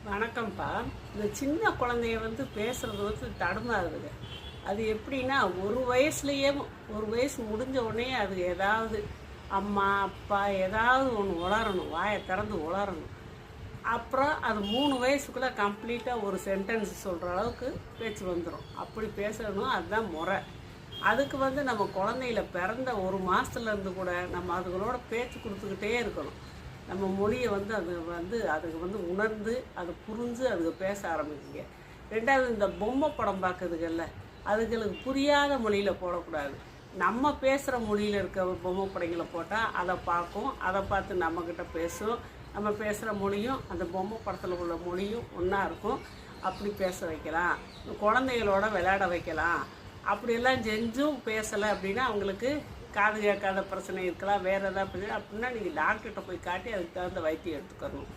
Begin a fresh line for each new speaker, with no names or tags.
வணக்கம்ப்பா. இந்த சின்ன குழந்தைய பேசுறது தடுமாறுதுங்க. அது எப்படின்னா, ஒரு வயசு முடிஞ்ச உடனே அது ஏதாவது அம்மா, அப்பா ஏதாவது ஒன்று உளறணும். வாயை திறந்து உளறணும். அப்புறம் அது 3 வயசுக்குள்ளே கம்ப்ளீட்டாக ஒரு சென்டென்ஸ் சொல்கிற அளவுக்கு பேச்சு வந்துடும். அப்படி பேசணும். அதுதான் முறை. அதுக்கு நம்ம குழந்தையில பிறந்த ஒரு மாதத்துலேருந்து கூட நம்ம அதுகளோட பேச்சு கொடுத்துக்கிட்டே இருக்கணும். நம்ம மொழியை அதுக்கு உணர்ந்து அதை புரிஞ்சு அதுக்கு பேச ஆரம்பிக்குங்க. ரெண்டாவது, இந்த பொம்மை படம் பார்க்குதுகள்ல, அதுகளுக்கு புரியாத மொழியில் போடக்கூடாது. நம்ம பேசுகிற மொழியில் இருக்க பொம்மை படங்களை போட்டால் அதை பார்க்கும். அதை பார்த்து நம்மக்கிட்ட பேசும். நம்ம பேசுகிற மொழியும் அந்த பொம்மை படத்தில் உள்ள மொழியும் ஒன்றா இருக்கும். அப்படி பேச வைக்கலாம். குழந்தைகளோட விளையாட வைக்கலாம். அப்படியெல்லாம் செஞ்சும் பேசலை அப்படின்னா அவங்களுக்கு காது கேட்காத பிரச்சனை இருக்கலாம், வேறு ஏதாவது பிரச்சனை அப்படின்னா நீங்கள் டாக்டர்கிட்ட போய் காட்டி அதுக்கு தகுந்த வைத்தியம் எடுத்துக்கணும்.